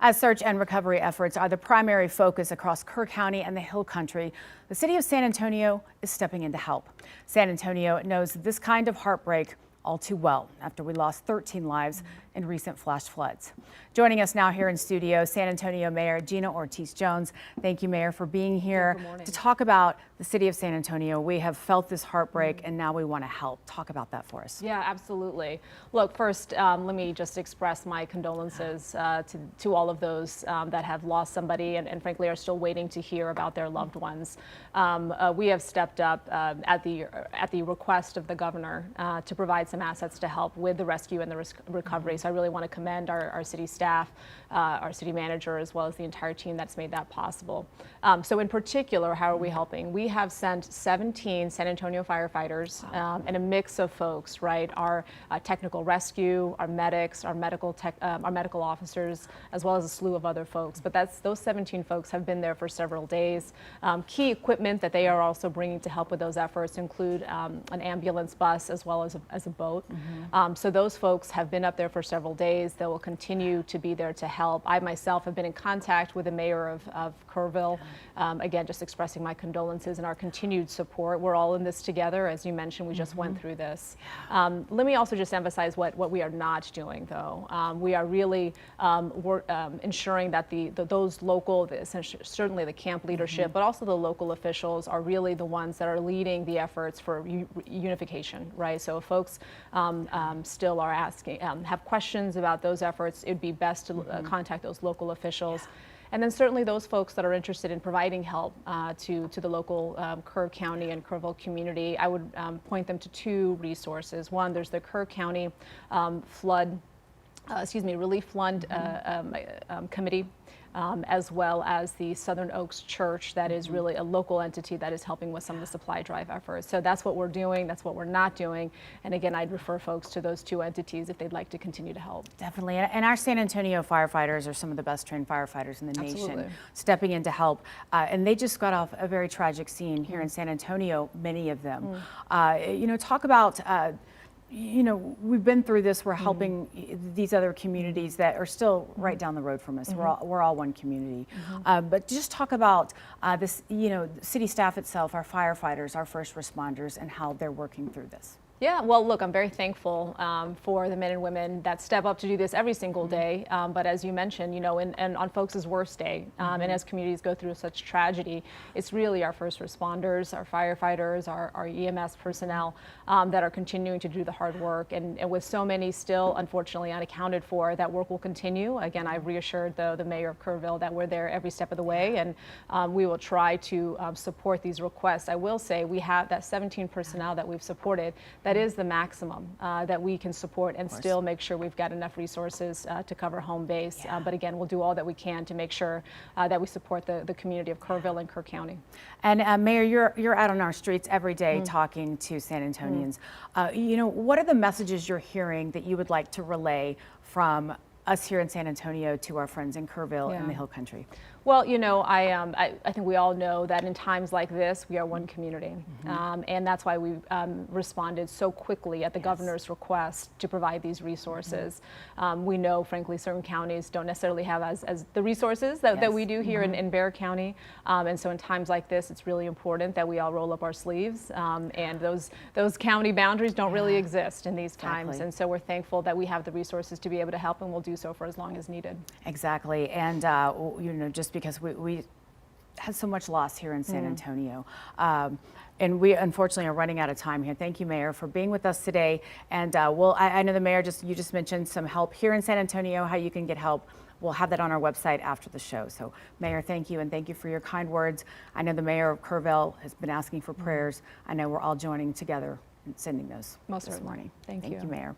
As search and recovery efforts are the primary focus across Kerr County and the Hill Country, the city of San Antonio is stepping in to help. San Antonio knows this kind of heartbreak all too well after we lost 13 lives in recent flash floods. Joining us now here in studio, San Antonio Mayor Gina Ortiz Jones. Thank you, Mayor, for being here to talk about the city of San Antonio. We have felt this heartbreak and now we want to help. Talk about that for us. Yeah, absolutely. Look, first, let me just express my condolences to all of those that have lost somebody and frankly are still waiting to hear about their loved ones. We have stepped up at the request of the governor to provide some assets to help with the rescue and the recovery. So I really want to commend our city staff, our city manager, as well as the entire team that's made that possible. So in particular, how are we helping? We have sent 17 San Antonio firefighters and a mix of folks, right? Our technical rescue, our medics, our medical officers, as well as a slew of other folks. But those 17 folks have been there for several days. Key equipment that they are also bringing to help with those efforts include an ambulance bus as well as a boat. So those folks have been up there for several days. They will continue to be there to help. I myself have been in contact with the mayor of Kerrville. Again, just expressing my condolences and our continued support. We're all in this together. As you mentioned, we just went through this. Let me also just emphasize what we are not doing, though. We are really ensuring that those local, certainly the camp leadership, but also the local officials are really the ones that are leading the efforts for unification, right? So if folks still are asking, have questions about those efforts, it'd be best to contact those local officials. And then certainly those folks that are interested in providing help to the local Kerr County and Kerrville community, I would point them to two resources. One, there's the Kerr County Relief Fund Committee, as well as the Southern Oaks Church, that is really a local entity that is helping with some of the supply drive efforts. So that's what we're doing, that's what we're not doing. And again, I'd refer folks to those two entities if they'd like to continue to help. Definitely, and our San Antonio firefighters are some of the best trained firefighters in the nation, stepping in to help. And they just got off a very tragic scene here in San Antonio, many of them. You know, talk about you know, we've been through this. We're helping these other communities that are still right down the road from us. We're all one community. But just talk about this, you know, city staff itself, our firefighters, our first responders, and how they're working through this. Yeah, well, look, I'm very thankful for the men and women that step up to do this every single day. But as you mentioned, you know, and on folks' worst day, and as communities go through such tragedy, it's really our first responders, our firefighters, our EMS personnel that are continuing to do the hard work. And with so many still, unfortunately, unaccounted for, that work will continue. Again, I've reassured the mayor of Kerrville that we're there every step of the way, and we will try to support these requests. I will say we have that 17 personnel that we've supported. That is the maximum that we can support and still make sure we've got enough resources to cover home base. But again, we'll do all that we can to make sure that we support the community of Kerrville and Kerr County. And Mayor, you're out on our streets every day talking to San Antonians. You know, what are the messages you're hearing that you would like to relay from us here in San Antonio to our friends in Kerrville and the Hill Country? Well, you know, I think we all know that in times like this, we are one community. And that's why we responded so quickly at the governor's request to provide these resources. We know, frankly, certain counties don't necessarily have as the resources that we do here in Bexar County. And so in times like this, it's really important that we all roll up our sleeves. And those county boundaries don't really exist in these times. And so we're thankful that we have the resources to be able to help, and we'll do so for as long as needed. Exactly. And, you know, just because we had so much loss here in San Antonio. And we unfortunately are running out of time here. Thank you, Mayor, for being with us today. And I know the Mayor you just mentioned some help here in San Antonio, how you can get help. We'll have that on our website after the show. So, Mayor, thank you, and thank you for your kind words. I know the Mayor of Kerrville has been asking for prayers. I know we're all joining together and sending those this morning. Thank you, Mayor.